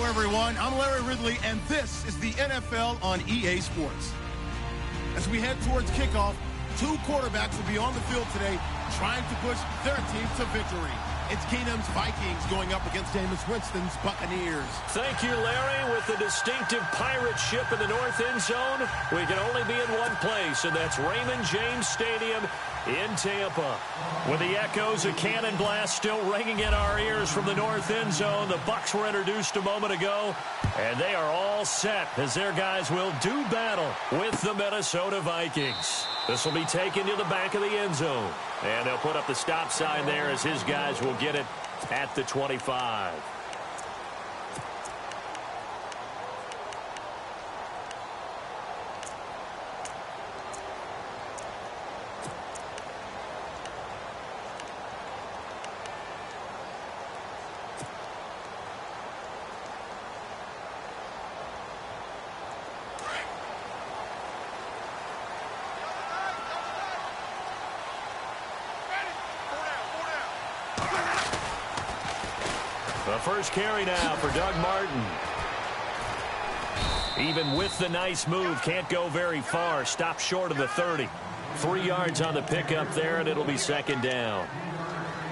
Hello, everyone. I'm Larry Ridley, and this is the NFL on EA Sports. As we head towards kickoff, two quarterbacks will be on the field today trying to push their team to victory. It's Keenum's Vikings going up against Jameis Winston's Buccaneers. Thank you, Larry. With the distinctive pirate ship in the north end zone, we can only be in one place, and that's Raymond James Stadium in Tampa. With the echoes of cannon blast still ringing in our ears from the north end zone, the Bucs were introduced a moment ago, and they are all set as their guys will do battle with the Minnesota Vikings. This will be taken to the back of the end zone, and they'll put up the stop sign there as his guys will get it at the 25. The first carry now for Doug Martin. Even with the nice move, can't go very far. Stopped short of the 30. 3 yards on the pickup there, and it'll be second down.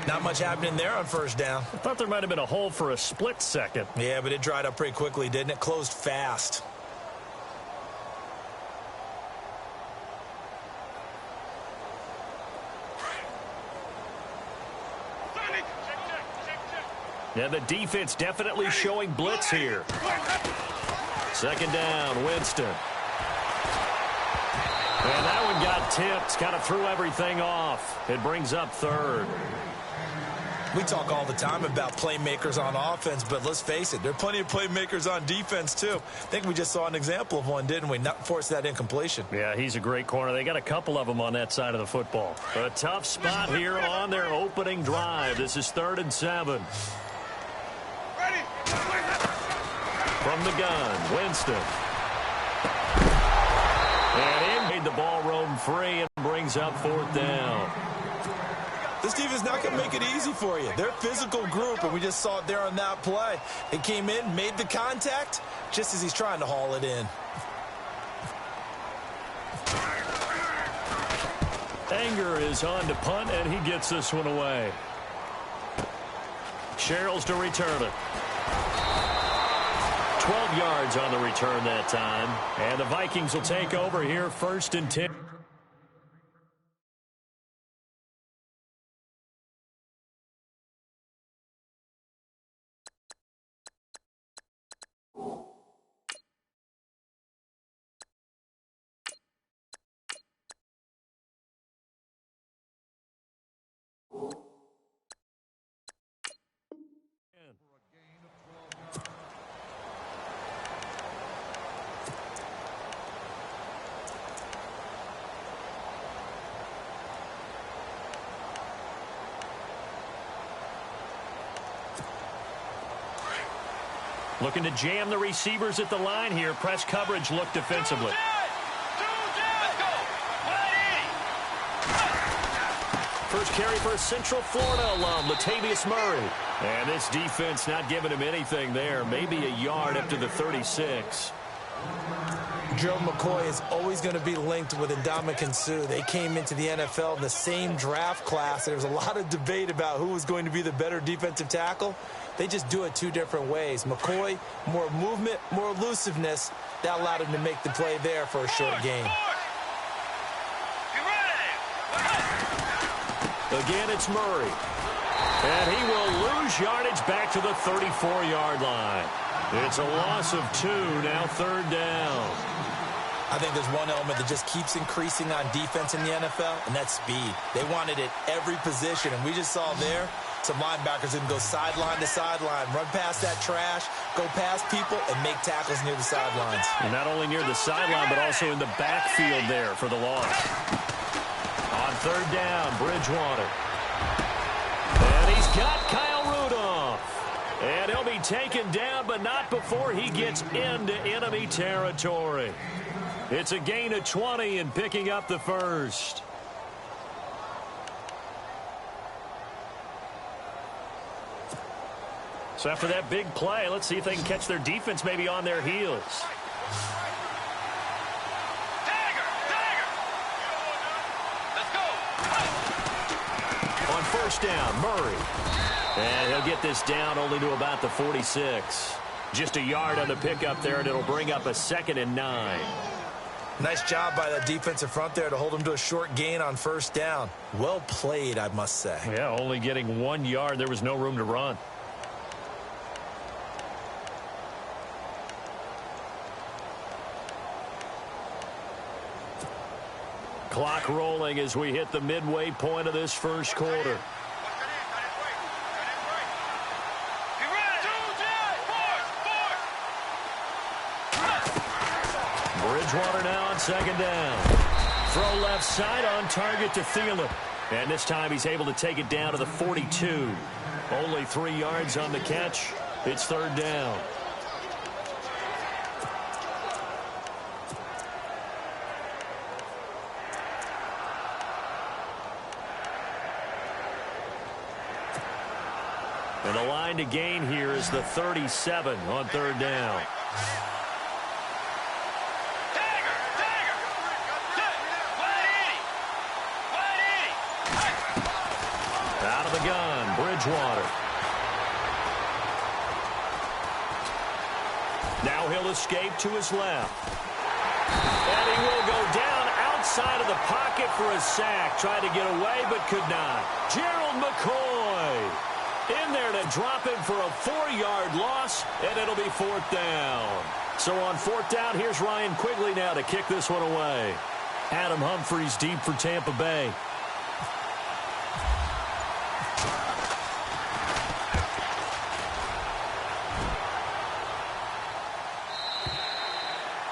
Not much happening there on first down. I thought there might have been a hole for a split second. Yeah, but it dried up pretty quickly, didn't it? Closed fast. Yeah, the defense definitely showing blitz here. Second down, Winston. And that one got tipped, kind of threw everything off. It brings up third. We talk all the time about playmakers on offense, but let's face it, there are plenty of playmakers on defense, too. I think we just saw an example of one, didn't we? Not force that incompletion. Yeah, he's a great corner. They got a couple of them on that side of the football. A tough spot here on their opening drive. This is 3rd and 7. From the gun, Winston. And in made the ball roam free and brings up 4th down. This team is not going to make it easy for you. They're a physical group, and we just saw it there on that play. They came in, made the contact, just as he's trying to haul it in. Anger is on to punt, and he gets this one away. Sherrills to return it. 12 yards on the return that time. And the Vikings will take over here 1st and 10. Looking to jam the receivers at the line here. Press coverage look defensively. First carry for a Central Florida alum, Latavius Murray. And this defense not giving him anything there. Maybe a yard up to the 36. Joe McCoy is always going to be linked with Ndamukong Suh. They came into the NFL in the same draft class. There was a lot of debate about who was going to be the better defensive tackle. They just do it 2 different ways. McCoy, more movement, more elusiveness. That allowed him to make the play there for a short gain. Again, it's Murray. And he will lose yardage back to the 34-yard line. It's a loss of 2, now 3rd down. I think there's one element that just keeps increasing on defense in the NFL, and that's speed. They want it at every position, and we just saw there some linebackers who can go sideline to sideline, run past that trash, go past people, and make tackles near the sidelines. And not only near the sideline, but also in the backfield there for the loss. On 3rd down, Bridgewater. And he's got Kyle Rudolph. And he'll be taken down, but not before he gets into enemy territory. It's a gain of 20 and picking up the first. So after that big play, let's see if they can catch their defense maybe on their heels. On first down, Murray. And he'll get this down only to about the 46. Just a yard on the pickup there, and it'll bring up a 2nd and 9. Nice job by that defensive front there to hold him to a short gain on first down. Well played, I must say. Yeah, only getting 1 yard. There was no room to run. Clock rolling as we hit the midway point of this first quarter. Bridgewater now on 2nd down. Throw left side on target to Thielen. And this time he's able to take it down to the 42. Only 3 yards on the catch. It's 3rd down. And the line to gain here is the 37 on 3rd down. Out of the gun, Bridgewater. Now he'll escape to his left. And he will go down outside of the pocket for a sack. Tried to get away but could not. Gerald McCoy in there to drop him for a 4-yard loss, and it'll be 4th down. So on 4th down, here's Ryan Quigley now to kick this one away. Adam Humphries deep for Tampa Bay.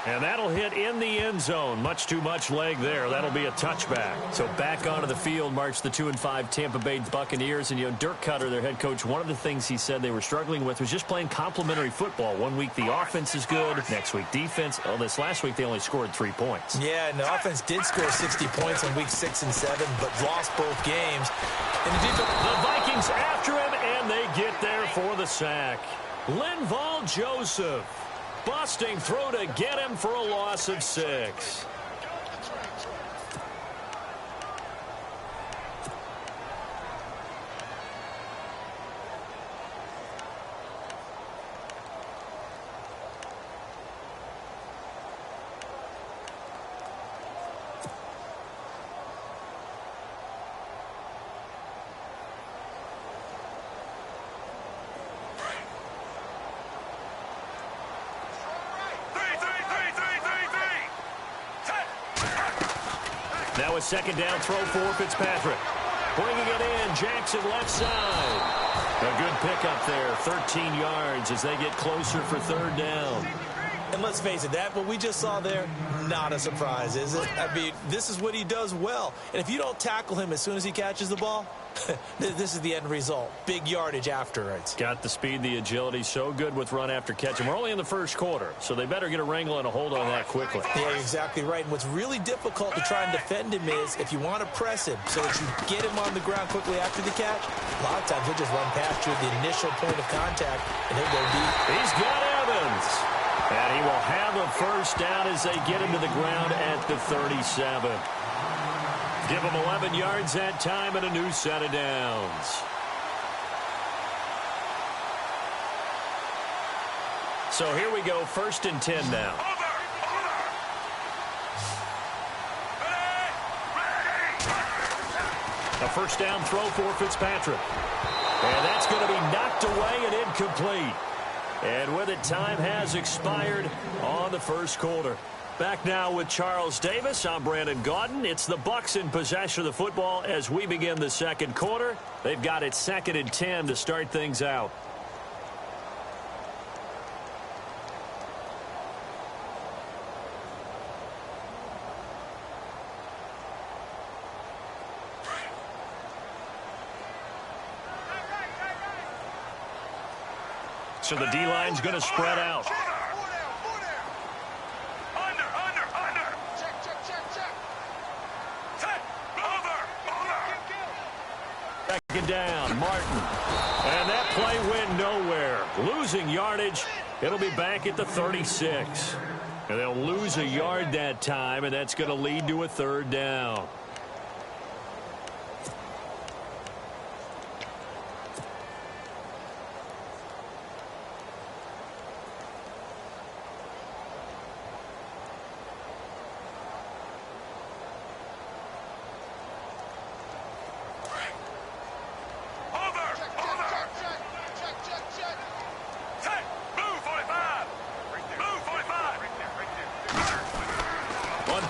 And that'll hit in the end zone. Much too much leg there. That'll be a touchback. So back onto the field march the 2-5 Tampa Bay Buccaneers. And, you know, Dirk Cutter, their head coach, one of the things he said they were struggling with was just playing complementary football. 1 week the offense is good. Next week defense. Oh, this last week they only scored 3 points. Yeah, and the offense did score 60 points in week 6 and 7, but lost both games. And the Vikings after him, and they get there for the sack. Linval Joseph. Busting through to get him for a loss of 6. Now a 2nd down throw for Fitzpatrick. Bringing it in, Jackson left side. A good pickup there, 13 yards as they get closer for 3rd down. And let's face it, that what we just saw there, not a surprise, is it? I mean, this is what he does well. And if you don't tackle him as soon as he catches the ball, this is the end result. Big yardage afterwards. Got the speed, the agility, so good with run after catch. And we're only in the first quarter, so they better get a wrangle and a hold on that quickly. Yeah, exactly right. And what's really difficult to try and defend him is if you want to press him so that you get him on the ground quickly after the catch, a lot of times he'll just run past you at the initial point of contact, and he'll go deep. He's got Evans. And he will have a 1st down as they get him to the ground at the 37. Give him 11 yards that time and a new set of downs. So here we go, 1st and 10 now. A 1st down throw for Fitzpatrick. And that's going to be knocked away and incomplete. And with it, time has expired on the 1st quarter. Back now with Charles Davis. I'm Brandon Gaudin. It's the Bucs in possession of the football as we begin the 2nd quarter. They've got it 2nd and 10 to start things out. So the D-line's going to spread out. Second down, Martin. And that play went nowhere. Losing yardage. It'll be back at the 36. And they'll lose a yard that time, and that's going to lead to a third down.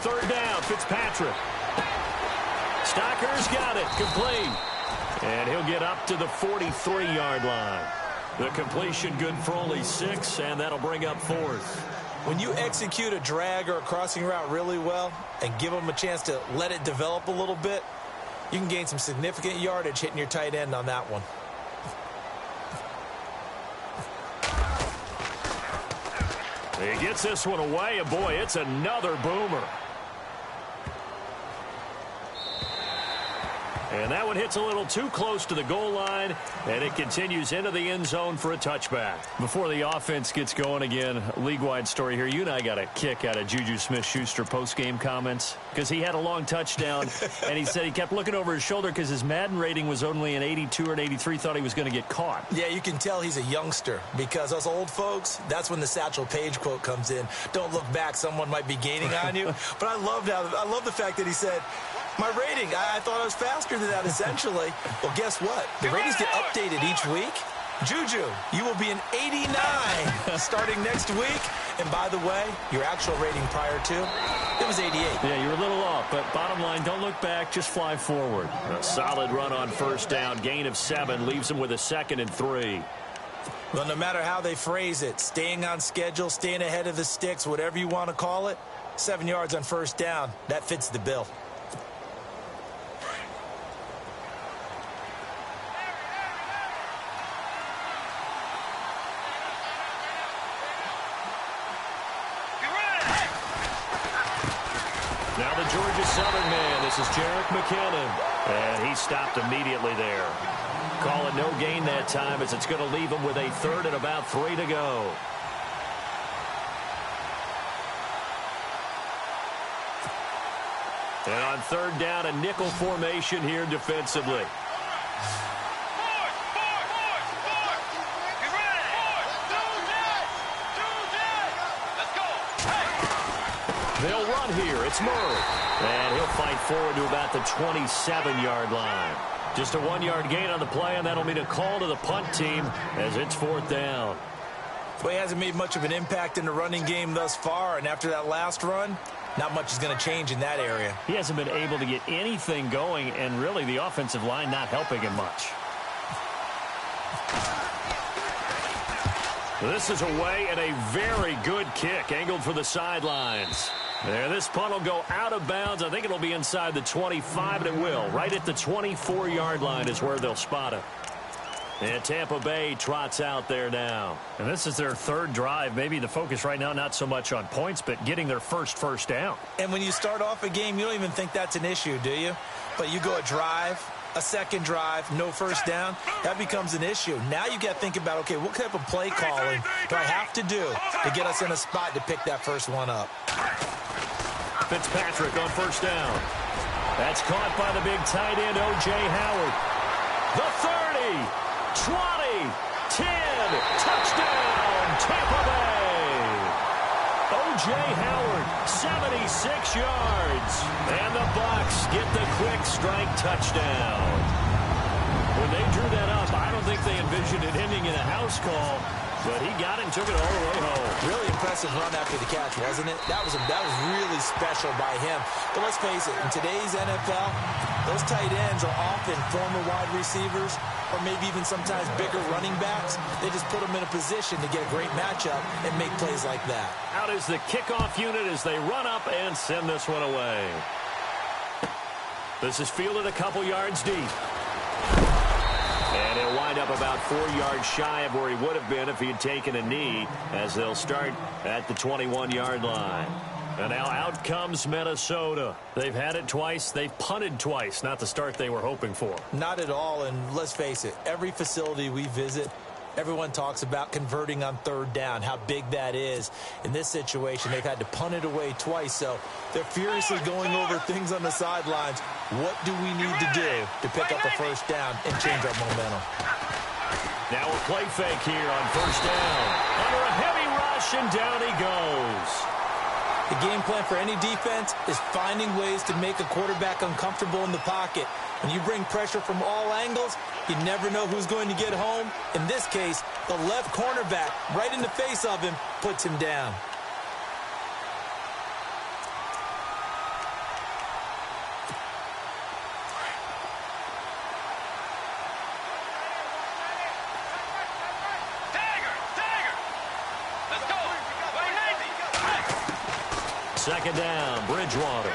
Third down, Fitzpatrick. Stocker's got it, complete. And he'll get up to the 43-yard line. The completion good for only 6, and that'll bring up fourth. When you execute a drag or a crossing route really well and give them a chance to let it develop a little bit, you can gain some significant yardage hitting your tight end on that one. He gets this one away, and boy, it's another boomer. And that one hits a little too close to the goal line, and it continues into the end zone for a touchback. Before the offense gets going again, league-wide story here. You and I got a kick out of Juju Smith-Schuster post-game comments because he had a long touchdown, and he said he kept looking over his shoulder because his Madden rating was only an 82 or an 83, thought he was going to get caught. Yeah, you can tell he's a youngster because us old folks, that's when the Satchel Paige quote comes in. Don't look back, someone might be gaining on you. But I love the fact that he said, my rating, I thought I was faster than that, essentially. Well, guess what? The ratings get updated each week. Juju, you will be an 89 starting next week. And by the way, your actual rating prior to, it was 88. Yeah, you're a little off, but bottom line, don't look back, just fly forward. A solid run on first down, gain of 7, leaves him with a 2nd and 3. Well, no matter how they phrase it, staying on schedule, staying ahead of the sticks, whatever you want to call it, 7 yards on first down, that fits the bill. Now the Georgia Southern man, this is Jerick McKinnon, and he stopped immediately there. Call it no gain that time as it's going to leave him with a 3rd and about 3 to go. And on 3rd down, a nickel formation here defensively. They'll run here. It's Murray. And he'll fight forward to about the 27-yard line. Just a 1-yard gain on the play, and that'll mean a call to the punt team as it's 4th down. Well, he hasn't made much of an impact in the running game thus far, and after that last run, not much is going to change in that area. He hasn't been able to get anything going, and really the offensive line not helping him much. This is away and a very good kick angled for the sidelines. There, this punt will go out of bounds. I think it'll be inside the 25, and it will. Right at the 24-yard line is where they'll spot it. And Tampa Bay trots out there now. And this is their 3rd drive. Maybe the focus right now not so much on points, but getting their first down. And when you start off a game, you don't even think that's an issue, do you? But you go a drive, a 2nd drive, no first down, that becomes an issue. Now you got to think about, okay, what type of play calling do I have to do to get us in a spot to pick that first one up? Fitzpatrick on first down. That's caught by the big tight end, O.J. Howard. The 30, 20, 10, touchdown, Tampa Bay. O.J. Howard, 76 yards. And the Bucs get the quick strike touchdown. When they drew that up, I don't think they envisioned it ending in a house call. But he got it and took it all the way home. Really impressive run after the catch, wasn't it? That was really special by him. But let's face it, in today's NFL, those tight ends are often former wide receivers or maybe even sometimes bigger running backs. They just put them in a position to get a great matchup and make plays like that. Out is the kickoff unit as they run up and send this one away. This is fielded a couple yards deep. And he'll wind up about 4 yards shy of where he would have been if he had taken a knee, as they'll start at the 21-yard line. And now out comes Minnesota. They've had it twice. They've punted twice. Not the start they were hoping for. Not at all, and let's face it, every facility we visit, everyone talks about converting on third down, how big that is. In this situation, they've had to punt it away twice, so they're furiously going over things on the sidelines. What do we need to do to pick up a first down and change our momentum? Now a play fake here on first down. Under a heavy rush, and down he goes. The game plan for any defense is finding ways to make a quarterback uncomfortable in the pocket. When you bring pressure from all angles, you never know who's going to get home. In this case, the left cornerback, right in the face of him, puts him down. Second down, Bridgewater.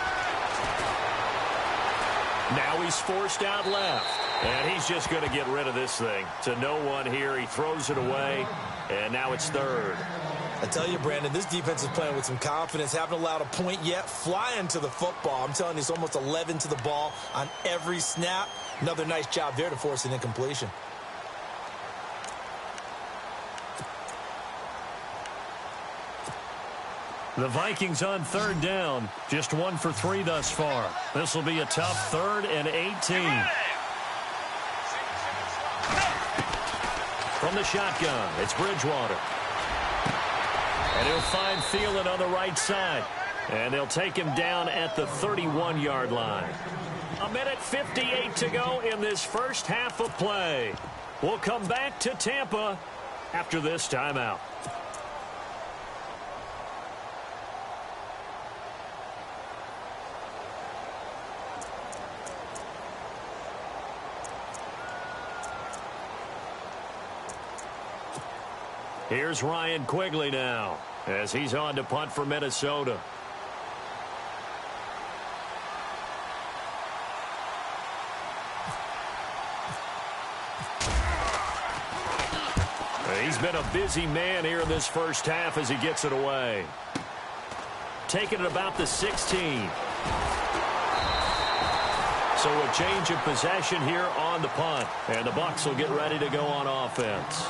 Now he's forced out left. And he's just going to get rid of this thing. To no one here. He throws it away. And now it's third. I tell you, Brandon, this defense is playing with some confidence. Haven't allowed a point yet. Flying to the football. I'm telling you, it's almost 11 to the ball on every snap. Another nice job there to force an incompletion. The Vikings on third down. Just 1 for 3 thus far. This will be a tough 3rd and 18. From the shotgun, it's Bridgewater. And he'll find Thielen on the right side. And they'll take him down at the 31-yard line. 1:58 to go in this first half of play. We'll come back to Tampa after this timeout. Here's Ryan Quigley now as he's on to punt for Minnesota. He's been a busy man here in this first half as he gets it away. Taking it about the 16. So a change of possession here on the punt. And the Bucs will get ready to go on offense.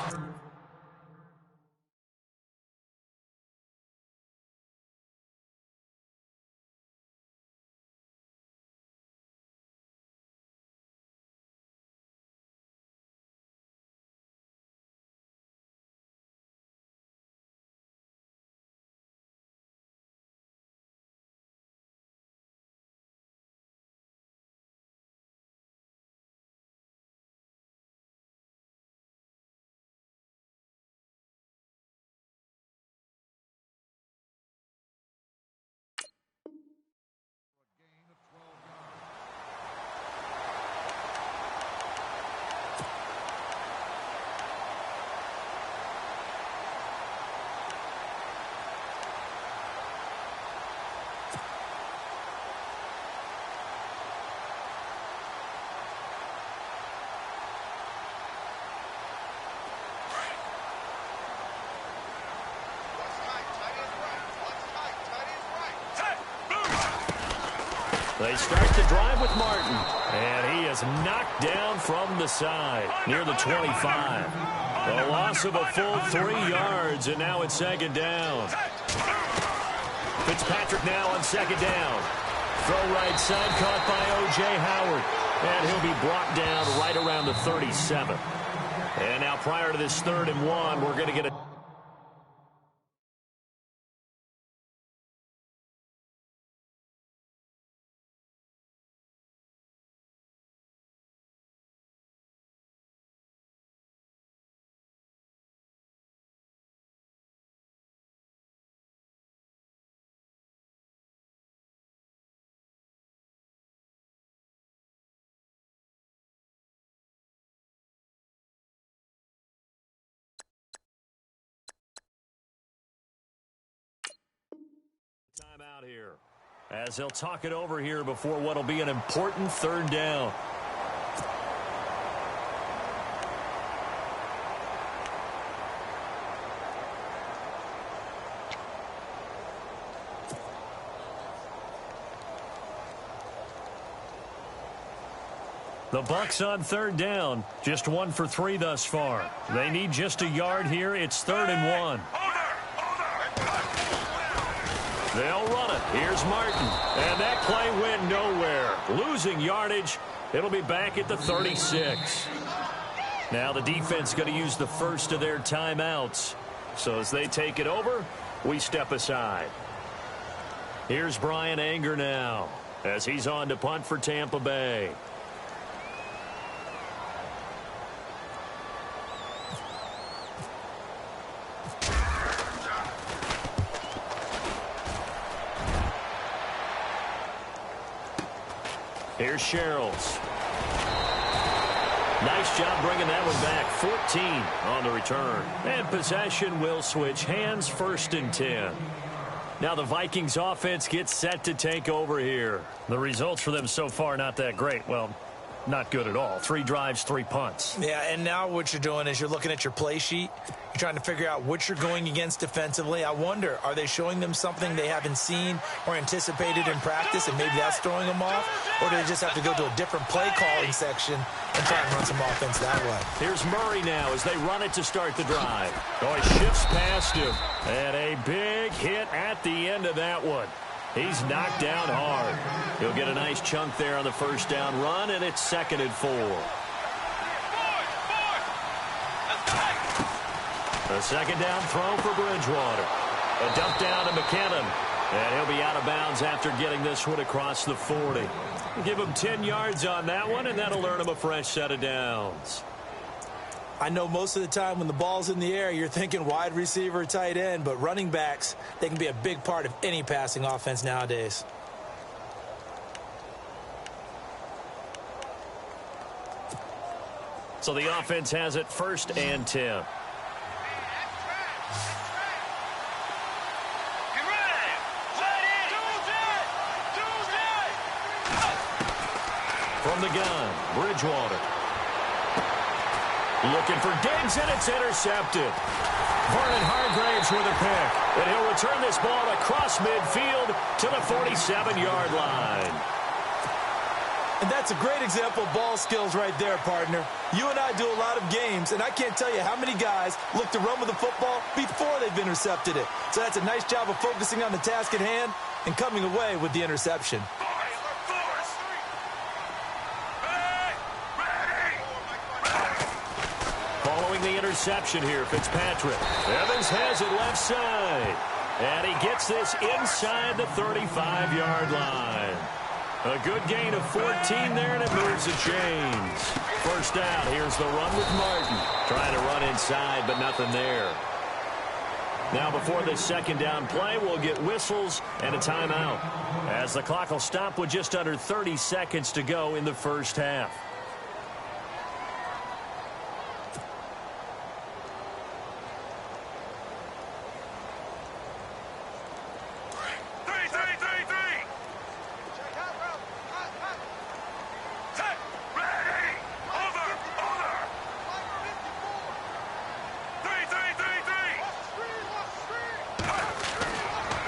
They start the drive with Martin. And he is knocked down from the side near the 25. A loss of a full 3 yards, and now it's second down. Fitzpatrick now on second down. Throw right side caught by O.J. Howard. And he'll be brought down right around the 37. And now prior to this 3rd and 1, we're going to get a timeout here as they'll talk it over here before what will be an important 3rd down. The Bucs on third down. Just 1 for 3 thus far. They need just a yard here. It's 3rd and 1. They'll run it. Here's Martin. And that play went nowhere. Losing yardage. It'll be back at the 36. Now the defense going to use the first of their timeouts. So as they take it over, we step aside. Here's Brian Anger now as he's on to punt for Tampa Bay. Here's Sherrills. Nice job bringing that one back. 14 on the return. And possession will switch hands, 1st and 10. Now the Vikings offense gets set to take over here. The results for them so far not that great. Well, not good at all. 3 drives, 3 punts. Yeah, and now what you're doing is you're looking at your play sheet. You're trying to figure out what you're going against defensively. I wonder, are they showing them something they haven't seen or anticipated in practice, and maybe that's throwing them off? Or do they just have to go to a different play calling section and try and run some offense that way? Here's Murray now as they run it to start the drive. Oh, he shifts past him. And a big hit at the end of that one. He's knocked down hard. He'll get a nice chunk there on the first down run, and it's 2nd and 4. A 2nd down throw for Bridgewater. A dump down to McKinnon. And he'll be out of bounds after getting this one across the 40. Give him 10 yards on that one, and that'll earn him a fresh set of downs. I know most of the time when the ball's in the air, you're thinking wide receiver, tight end, but running backs, they can be a big part of any passing offense nowadays. So the offense has it 1st and 10. From the gun, Bridgewater. Looking for Diggs, and it's intercepted. Vernon Hargreaves with a pick. And he'll return this ball across midfield to the 47-yard line. And that's a great example of ball skills right there, partner. You and I do a lot of games, and I can't tell you how many guys look to run with the football before they've intercepted it. So that's a nice job of focusing on the task at hand and coming away with the interception. Following the interception here, Fitzpatrick. Evans has it left side. And he gets this inside the 35-yard line. A good gain of 14 there, and it moves the chains. First down, here's the run with Martin. Trying to run inside, but nothing there. Now before this 2nd down play, we'll get whistles and a timeout, as the clock will stop with just under 30 seconds to go in the first half.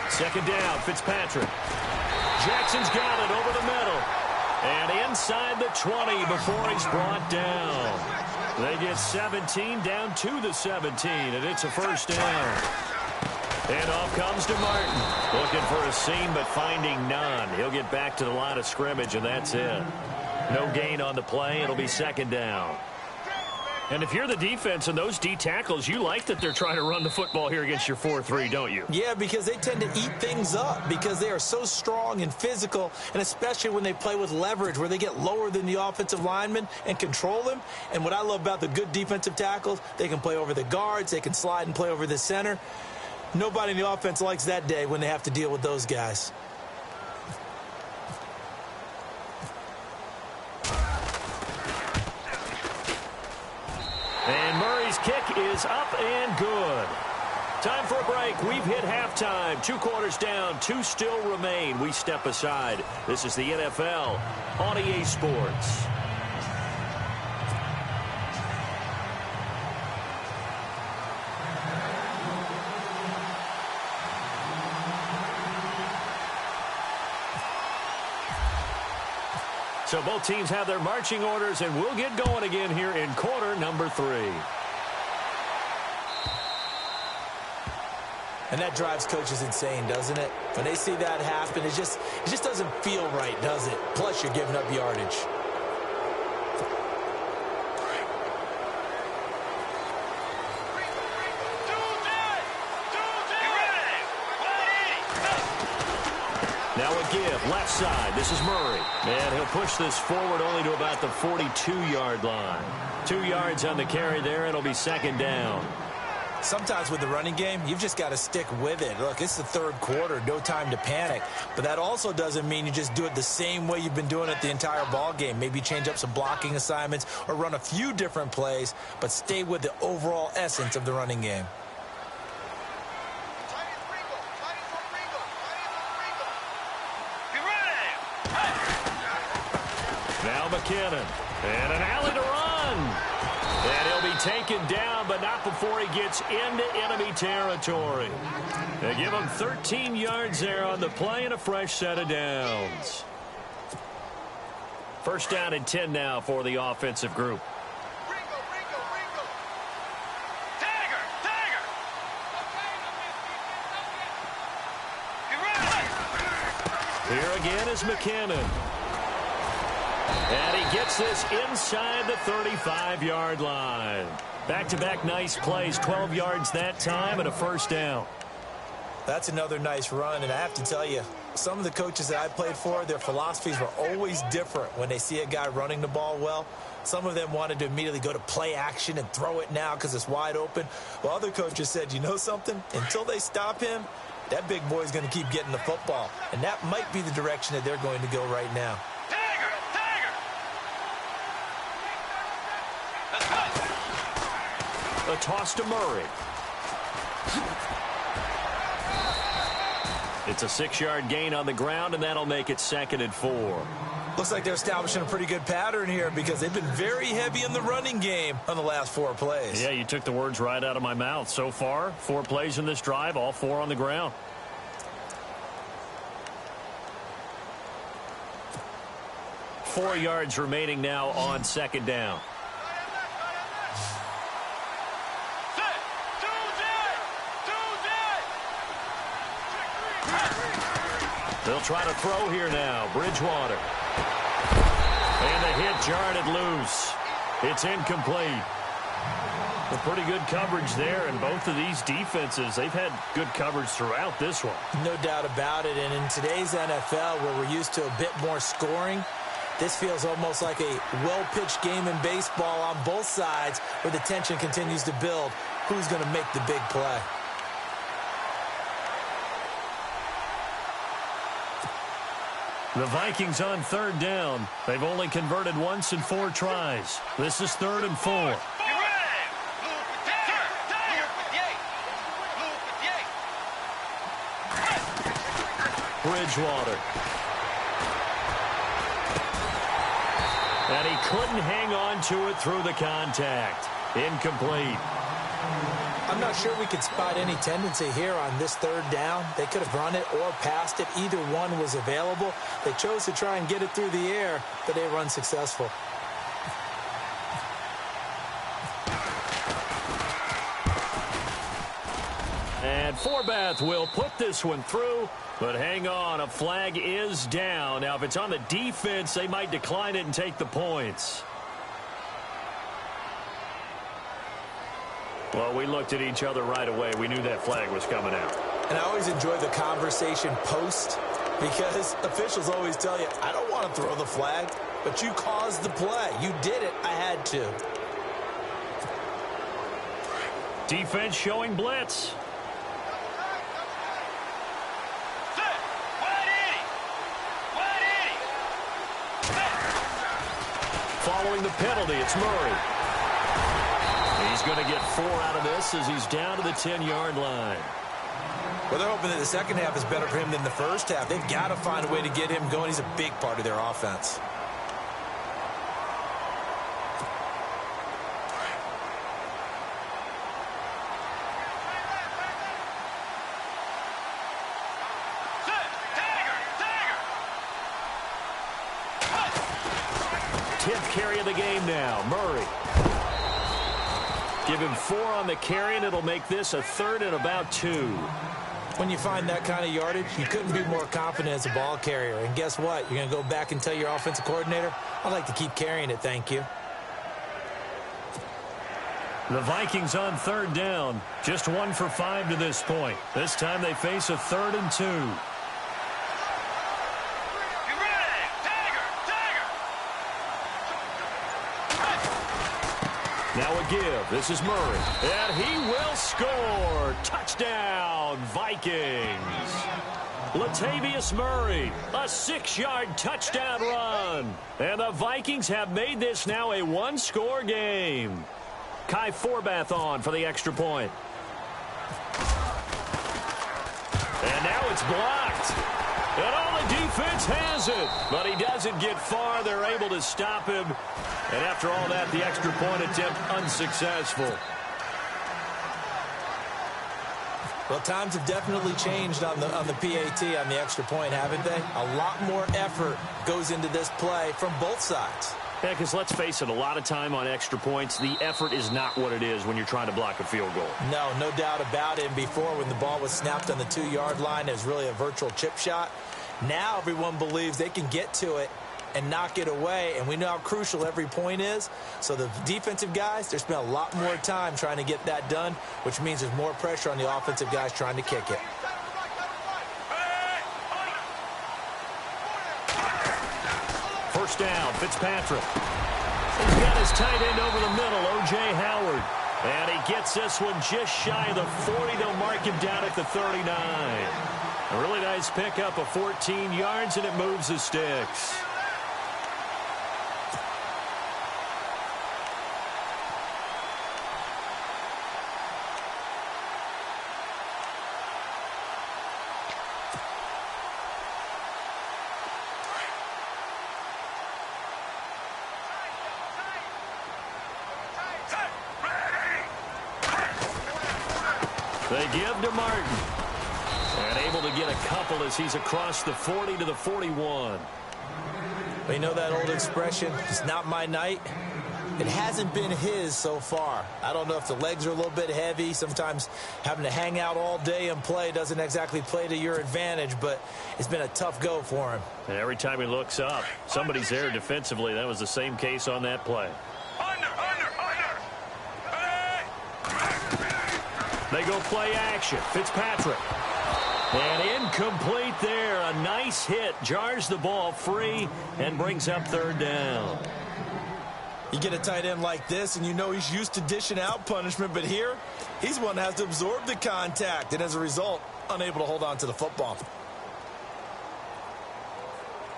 Second down, Fitzpatrick. Jackson's got it over the middle. And inside the 20 before he's brought down. They get 17 down to the 17, and it's a first down. And off comes to Martin. Looking for a seam, but finding none. He'll get back to the line of scrimmage, and that's it. No gain on the play. It'll be 2nd down. And if you're the defense and those D tackles, you like that they're trying to run the football here against your 4-3, don't you? Yeah, because they tend to eat things up because they are so strong and physical, and especially when they play with leverage where they get lower than the offensive linemen and control them. And what I love about the good defensive tackles, they can play over the guards, they can slide and play over the center. Nobody in the offense likes that day when they have to deal with those guys. And Murray's kick is up and good. Time for a break. We've hit halftime. 2 quarters down. 2 still remain. We step aside. This is the NFL on EA Sports. So both teams have their marching orders, and we'll get going again here in quarter number 3. And that drives coaches insane, doesn't it? When they see that happen, it just doesn't feel right, does it? Plus, you're giving up yardage. Now a give, left side. This is Murray. And he'll push this forward only to about the 42-yard line. 2 yards on the carry there. It'll be second down. Sometimes with the running game, you've just got to stick with it. Look, it's the third quarter, no time to panic. But that also doesn't mean you just do it the same way you've been doing it the entire ball game. Maybe change up some blocking assignments or run a few different plays, but stay with the overall essence of the running game. Now McKinnon. And an alley to run. And he'll be taken down, but not before he gets into enemy territory. They give him 13 yards there on the play and a fresh set of downs. First down and 10 now for the offensive group. Here again is McKinnon. And he gets this inside the 35-yard line. Back-to-back nice plays, 12 yards that time and a first down. That's another nice run, and I have to tell you, some of the coaches that I played for, their philosophies were always different when they see a guy running the ball well. Some of them wanted to immediately go to play action and throw it now because it's wide open. While other coaches said, you know something? Until they stop him, that big boy's going to keep getting the football. And that might be the direction that they're going to go right now. A toss to Murray. It's a 6-yard gain on the ground, and that'll make it 2nd and 4. Looks like they're establishing a pretty good pattern here because they've been very heavy in the running game on the last 4 plays. Yeah, you took the words right out of my mouth. So far, 4 plays in this drive, all 4 on the ground. Four yards remaining now on second down. They'll try to throw here now. Bridgewater. And the hit jarred it loose. It's incomplete. A pretty good coverage there, and both of these defenses, they've had good coverage throughout this one. No doubt about it, and in today's NFL, where we're used to a bit more scoring, this feels almost like a well-pitched game in baseball on both sides where the tension continues to build. Who's going to make the big play? The Vikings on third down. They've only converted once in 4 tries. This is 3rd and 4. Bridgewater. And he couldn't hang on to it through the contact. Incomplete. I'm not sure we could spot any tendency here on this 3rd down. They could have run it or passed it. Either one was available. They chose to try and get it through the air, but they run successful. And Forbath will put this one through, but hang on, a flag is down. Now, if it's on the defense, they might decline it and take the points. Well, we looked at each other right away. We knew that flag was coming out. And I always enjoy the conversation post because officials always tell you, I don't want to throw the flag, but you caused the play. You did it. I had to. Defense showing blitz. Following the penalty, it's Murray. He's going to get 4 out of this as he's down to the 10-yard line. Well, they're hoping that the second half is better for him than the first half. They've got to find a way to get him going. He's a big part of their offense. 10th carry of the game now. Murray. Give him 4 on the carry, and it'll make this a 3rd and about 2. When you find that kind of yardage, you couldn't be more confident as a ball carrier. And guess what? You're going to go back and tell your offensive coordinator, I'd like to keep carrying it, thank you. The Vikings on 3rd down. Just 1 for 5 to this point. This time they face a 3rd and 2. Now a give. This is Murray. And he will score. Touchdown, Vikings. Latavius Murray, a 6-yard touchdown run. And the Vikings have made this now a 1-score game. Kai Forbath on for the extra point. And now it's blocked. And all the defense has it. But he doesn't get far. They're able to stop him. And after all that, the extra point attempt unsuccessful. Well, times have definitely changed on the PAT, on the extra point, haven't they? A lot more effort goes into this play from both sides. Yeah, because let's face it, a lot of time on extra points, the effort is not what it is when you're trying to block a field goal. No doubt about it. And before, when the ball was snapped on the 2-yard line, it was really a virtual chip shot. Now everyone believes they can get to it and knock it away, and we know how crucial every point is. So the defensive guys, they spend a lot more time trying to get that done, which means there's more pressure on the offensive guys trying to kick it. First down, Fitzpatrick. He's got his tight end over the middle, O.J. Howard. And he gets this one just shy of the 40. They'll mark him down at the 39. A really nice pickup of 14 yards, and it moves the sticks. They give to Martin. And able to get a couple as he's across the 40 to the 41. Well, you know that old expression, it's not my night. It hasn't been his so far. I don't know if the legs are a little bit heavy. Sometimes having to hang out all day and play doesn't exactly play to your advantage, but it's been a tough go for him. And every time he looks up, somebody's there defensively. That was the same case on that play. They go play action. Fitzpatrick. And incomplete there. A nice hit. Jars the ball free and brings up 3rd down. You get a tight end like this, and you know he's used to dishing out punishment, but here, he's one that has to absorb the contact, and as a result, unable to hold on to the football.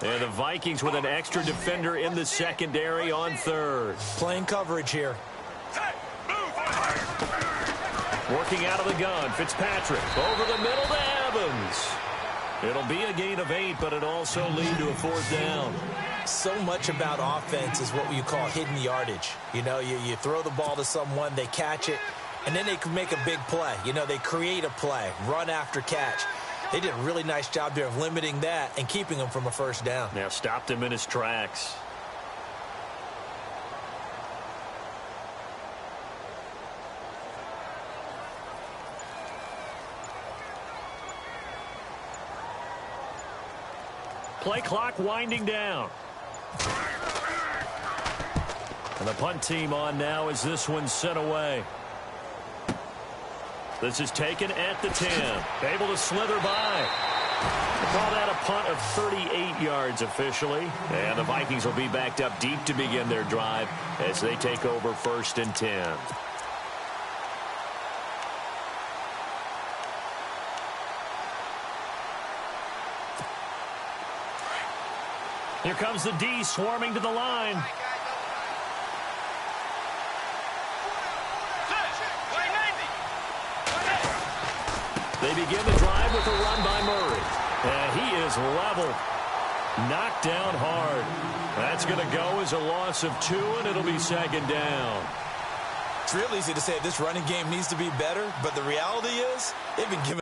And the Vikings with an extra defender in the secondary on 3rd. Playing coverage here. Working out of the gun, Fitzpatrick over the middle to Evans. It'll be a gain of 8, but it also lead to a 4th down. So much about offense is what you call hidden yardage. You know, you throw the ball to someone, they catch it, and then they can make a big play. You know, they create a play, run after catch. They did a really nice job there of limiting that and keeping him from a 1st down. Now stopped him in his tracks. Play clock winding down. And the punt team on now as this one's sent away. This is taken at the 10. Able to slither by. We'll call that a punt of 38 yards officially. And the Vikings will be backed up deep to begin their drive as they take over 1st and 10. Here comes the D swarming to the line. They begin the drive with a run by Murray. And he is level. Knocked down hard. That's going to go as a loss of 2, and it'll be 2nd down. It's real easy to say this running game needs to be better, but the reality is they've been given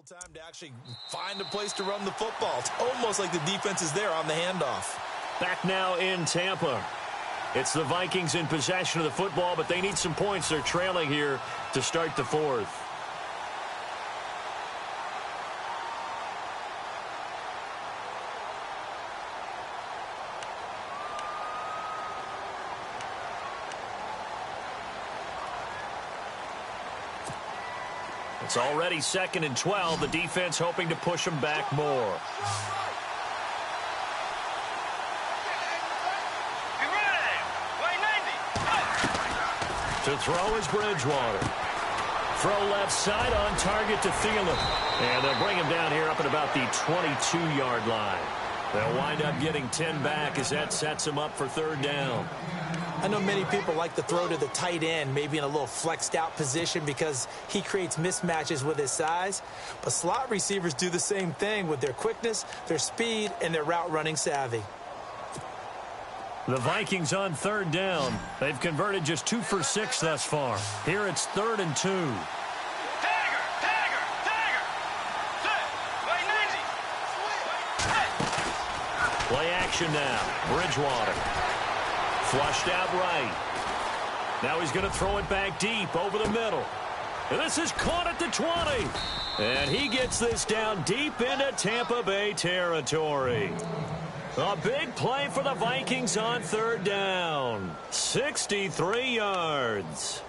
Time to actually find a place to run the football. It's almost like the defense is there on the handoff. Back now in Tampa. It's the Vikings in possession of the football, but they need some points. They're trailing here to start the fourth. It's already 2nd and 12. The defense hoping to push them back more. To throw is Bridgewater. Throw left side on target to Thielen. And they'll bring him down here up at about the 22-yard line. They'll wind up getting 10 back as that sets him up for 3rd down. I know many people like to throw to the tight end, maybe in a little flexed out position because he creates mismatches with his size. But slot receivers do the same thing with their quickness, their speed, and their route running savvy. The Vikings on 3rd down. They've converted just 2 for 6 thus far. Here it's 3rd and 2. Play action now. Bridgewater. Flushed out right. Now he's going to throw it back deep over the middle. And this is caught at the 20. And he gets this down deep into Tampa Bay territory. A big play for the Vikings on 3rd down. 63 yards.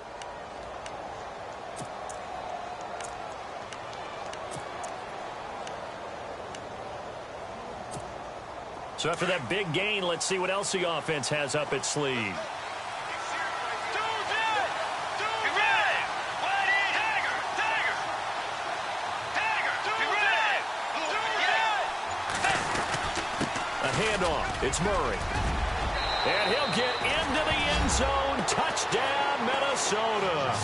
So after that big gain, let's see what else the offense has up its sleeve. A handoff. It's Murray. And he'll get into the end zone. Touchdown, Minnesota.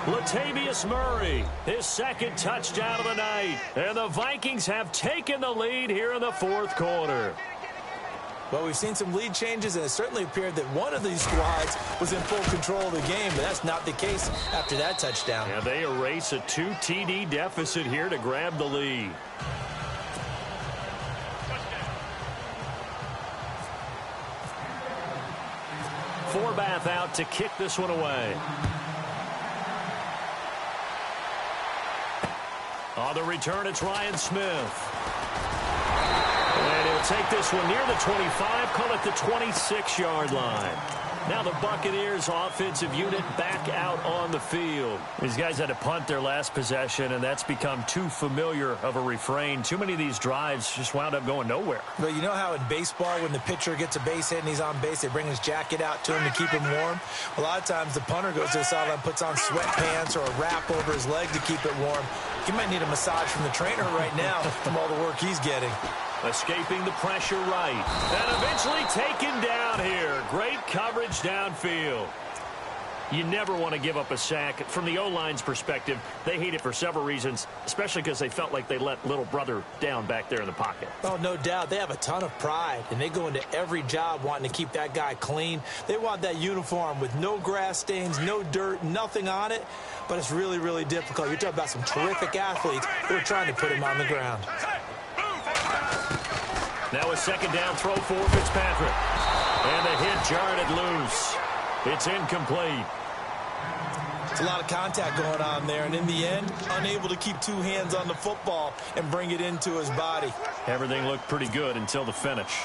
Latavius Murray, his 2nd touchdown of the night. And the Vikings have taken the lead here in the 4th quarter. Well, we've seen some lead changes, and it certainly appeared that one of these squads was in full control of the game, but that's not the case after that touchdown. Yeah, they erase a 2 TD deficit here to grab the lead. Forbath out to kick this one away. On the return, it's Ryan Smith. And he'll take this one near the 25, call it the 26-yard line. Now the Buccaneers offensive unit back out on the field. These guys had to punt their last possession, and that's become too familiar of a refrain. Too many of these drives just wound up going nowhere. But you know how in baseball, when the pitcher gets a base hit and he's on base, they bring his jacket out to him to keep him warm? A lot of times the punter goes to the sideline, puts on sweatpants or a wrap over his leg to keep it warm. He might need a massage from the trainer right now from all the work he's getting. Escaping the pressure right. And eventually taken down here. Great coverage downfield. You never want to give up a sack. From the O-line's perspective, they hate it for several reasons, especially because they felt like they let little brother down back there in the pocket. Oh, no doubt. They have a ton of pride, and they go into every job wanting to keep that guy clean. They want that uniform with no grass stains, no dirt, nothing on it, but it's really, really difficult. You're talking about some terrific athletes who are trying to put him on the ground. Now a 2nd down throw for Fitzpatrick. And the hit jarred it loose. It's incomplete. It's a lot of contact going on there, and in the end, unable to keep 2 hands on the football and bring it into his body. Everything looked pretty good until the finish.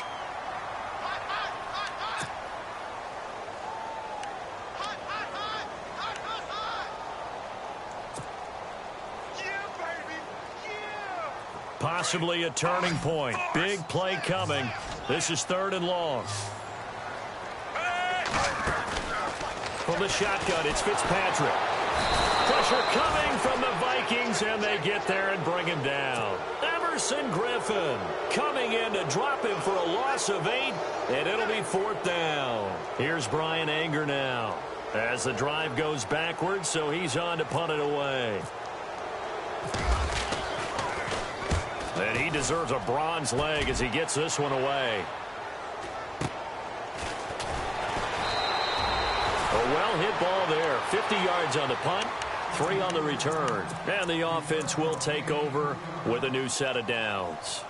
Possibly a turning point. Big play coming. This is 3rd and long. From the shotgun, it's Fitzpatrick. Pressure coming from the Vikings, and they get there and bring him down. Everson Griffin coming in to drop him for a loss of 8, and it'll be 4th down. Here's Brian Anger now as the drive goes backwards, so he's on to punt it away. And he deserves a bronze leg as he gets this one away. A well-hit ball there. 50 yards on the punt. 3 on the return. And the offense will take over with a new set of downs.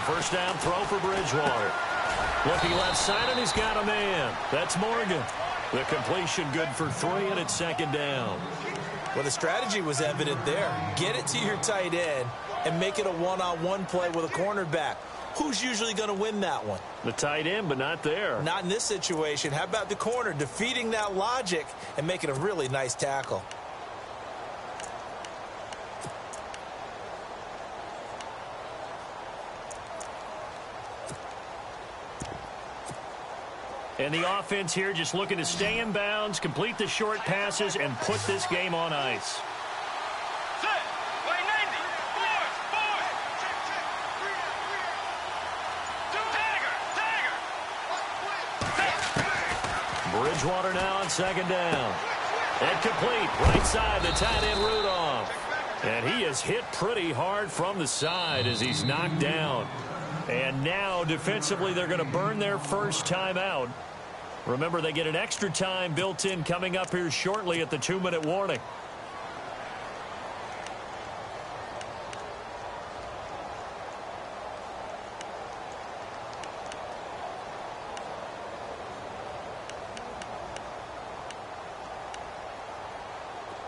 First down throw for Bridgewater. Looking left side, and he's got a man. That's Morgan. The completion good for 3, and it's second down. Well, the strategy was evident there. Get it to your tight end and make it a one-on-one play with a cornerback. Who's usually going to win that one? The tight end, but not there. Not in this situation. How about the corner defeating that logic and making a really nice tackle? And the offense here just looking to stay in bounds, complete the short passes, and put this game on ice. Bridgewater now on second down. And complete, right side, the tight end Rudolph. And he is hit pretty hard from the side as he's knocked down. And now, defensively, they're going to burn their first timeout. Remember, they get an extra time built in coming up here shortly at the 2-minute warning.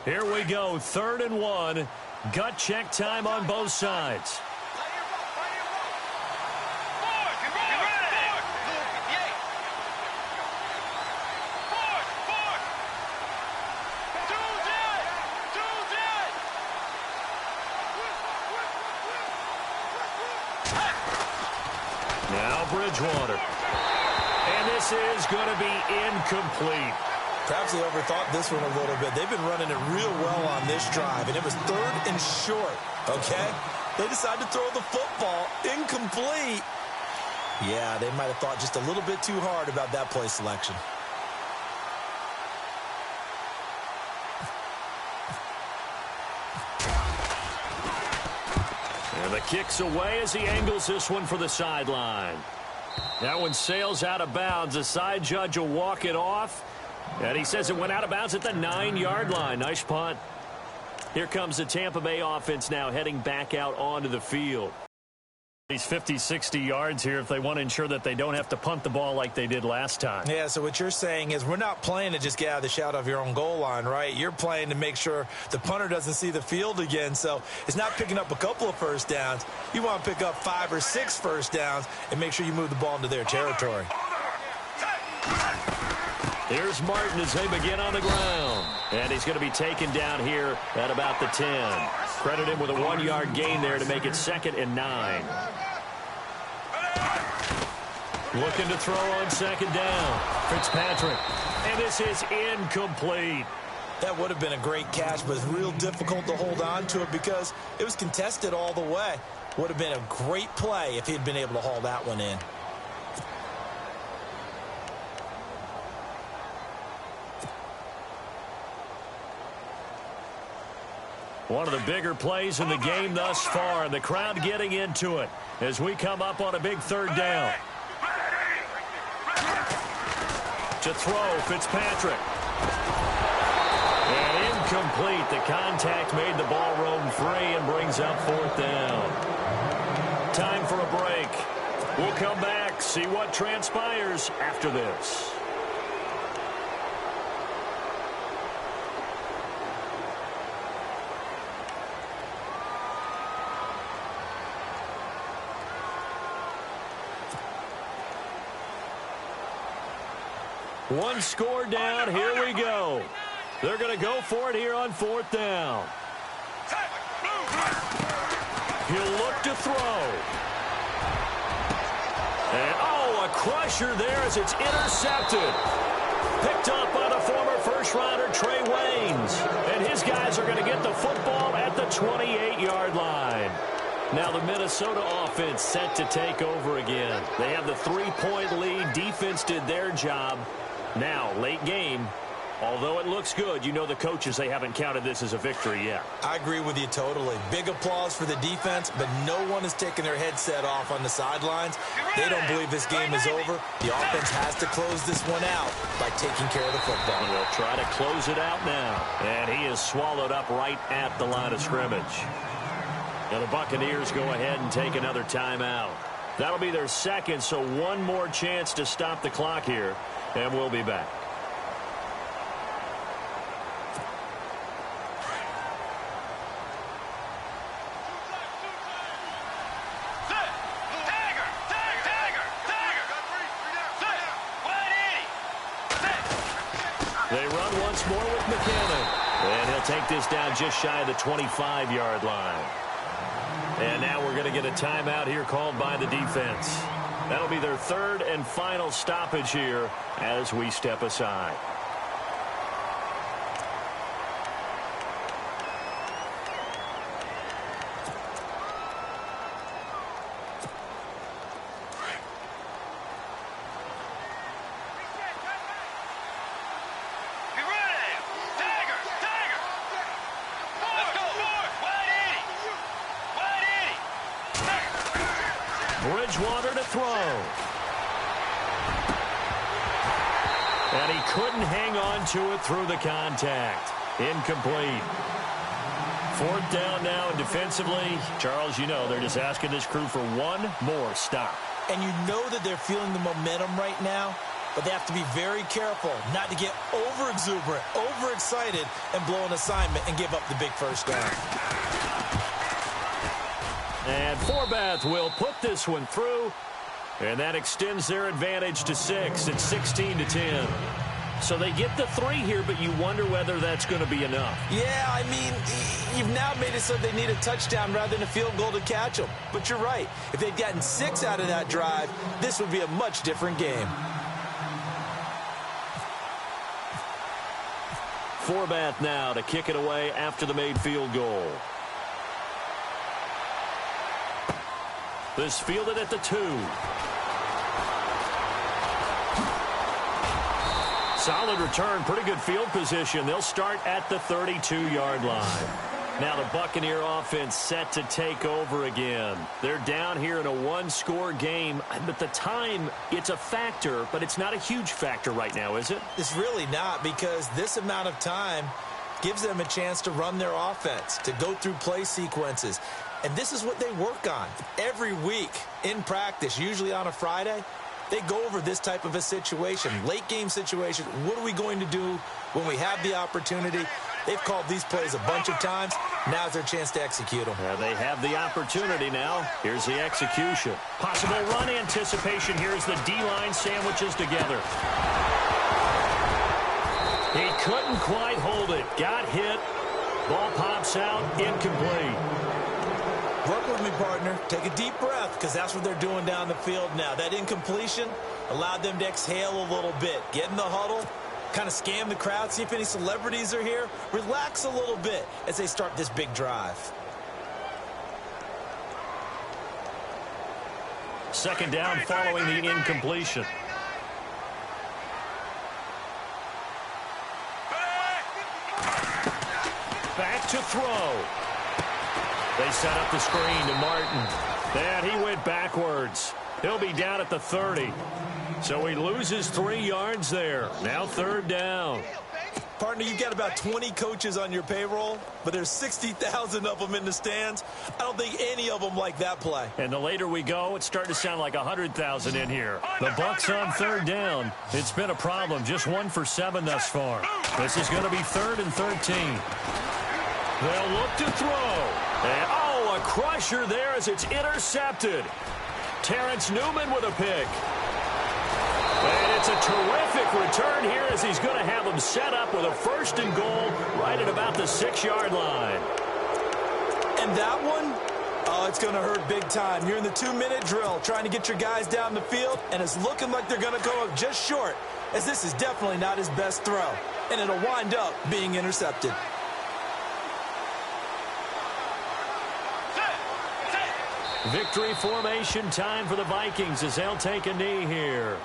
Here we go, 3rd and 1. Gut check time on both sides. Now Bridgewater. And this is going to be incomplete. Perhaps they overthought this one a little bit. They've been running it real well on this drive, and it was 3rd and short, okay? They decided to throw the football incomplete. Yeah, they might have thought just a little bit too hard about that play selection. And the kick's away as he angles this one for the sideline. That one sails out of bounds. The side judge will walk it off. And he says it went out of bounds at the 9-yard line. Nice punt. Here comes the Tampa Bay offense now heading back out onto the field. These 50, 60 yards here if they want to ensure that they don't have to punt the ball like they did last time. Yeah, so what you're saying is we're not playing to just get out of the shadow of your own goal line, right? You're playing to make sure the punter doesn't see the field again. So it's not picking up a couple of first downs. You want to pick up 5 or 6 first downs and make sure you move the ball into their territory. Here's Martin as they begin on the ground. And he's going to be taken down here at about the 10. Credit him with a 1-yard gain there to make it 2nd and 9. Looking to throw on 2nd down. Fitzpatrick. And this is incomplete. That would have been a great catch, but it's real difficult to hold on to it because it was contested all the way. Would have been a great play if he'd been able to haul that one in. One of the bigger plays in the game thus far, and the crowd getting into it as we come up on a big 3rd down. To throw, Fitzpatrick. And incomplete. The contact made the ball roam free and brings up 4th down. Time for a break. We'll come back, see what transpires after this. One score down. Here we go. They're going to go for it here on 4th down. He'll look to throw. And, oh, a crusher there as it's intercepted. Picked up by the former first-rounder Trey Waynes. And his guys are going to get the football at the 28-yard line. Now the Minnesota offense set to take over again. They have the 3-point lead. Defense did their job. Now, late game, although it looks good, you know the coaches, they haven't counted this as a victory yet. I agree with you totally. Big applause for the defense, but no one is taking their headset off on the sidelines. They don't believe this game is over. The offense has to close this one out by taking care of the football. And they'll try to close it out now. And he is swallowed up right at the line of scrimmage. Now the Buccaneers go ahead and take another timeout. That'll be their second, so one more chance to stop the clock here, and we'll be back. They run once more with McKinnon. And he'll take this down just shy of the 25-yard line. And now we're going to get a timeout here called by the defense. That'll be their third and final stoppage here as we step aside. Bridgewater to throw. And he couldn't hang on to it through the contact. Incomplete. Fourth down now, and defensively, Charles, you know, they're just asking this crew for one more stop. And you know that they're feeling the momentum right now, but they have to be very careful not to get over-exuberant, overexcited, and blow an assignment and give up the big first down. And Forbath will put this one through, and that extends their advantage to 6. It's 16-10. So they get the 3 here, but you wonder whether that's going to be enough. Yeah, I mean, you've now made it so they need a touchdown rather than a field goal to catch them. But you're right. If they'd gotten 6 out of that drive, this would be a much different game. Forbath now to kick it away after the made field goal. This fielded at the 2. Solid return, pretty good field position. They'll start at the 32-yard line. Now the Buccaneer offense set to take over again. They're down here in a one-score game, but the time, it's a factor, but it's not a huge factor right now, is it? It's really not, because this amount of time gives them a chance to run their offense, to go through play sequences. And this is what they work on every week in practice, usually on a Friday. They go over this type of a situation, late game situation. What are we going to do when we have the opportunity? They've called these plays a bunch of times. Now's their chance to execute them. Yeah, they have the opportunity now. Here's the execution. Possible run anticipation. Here's the D-line sandwiches together. He couldn't quite hold it. Got hit. Ball pops out. Incomplete. Work with me, partner. Take a deep breath, because that's what they're doing down the field now. That incompletion allowed them to exhale a little bit. Get in the huddle, kind of scan the crowd, see if any celebrities are here. Relax a little bit as they start this big drive. Second down following the incompletion. Back to throw. They set up the screen to Martin. And he went backwards. He'll be down at the 30. So he loses 3 yards there. Now third down. Partner, you've got about 20 coaches on your payroll, but there's 60,000 of them in the stands. I don't think any of them like that play. And the later we go, it's starting to sound like 100,000 in here. The Bucks on third down. It's been a problem. Just 1 for 7 thus far. This is going to be 3rd and 13. They'll look to throw. And, oh, a crusher there as it's intercepted. Terrence Newman with a pick. And it's a terrific return here as he's going to have them set up with a 1st and goal right at about the 6-yard line. And that one, oh, it's going to hurt big time. You're in the 2-minute drill trying to get your guys down the field, and it's looking like they're going to go up just short, as this is definitely not his best throw. And it'll wind up being intercepted. Victory formation time for the Vikings as they'll take a knee here.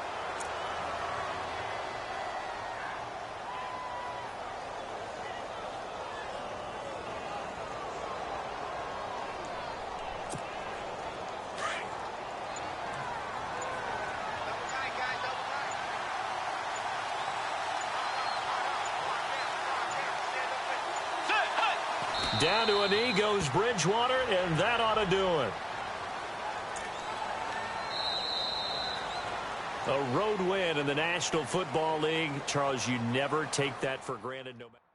Down to a knee goes Bridgewater, and that ought to do it. A road win in the National Football League. Charles, you never take that for granted. No matter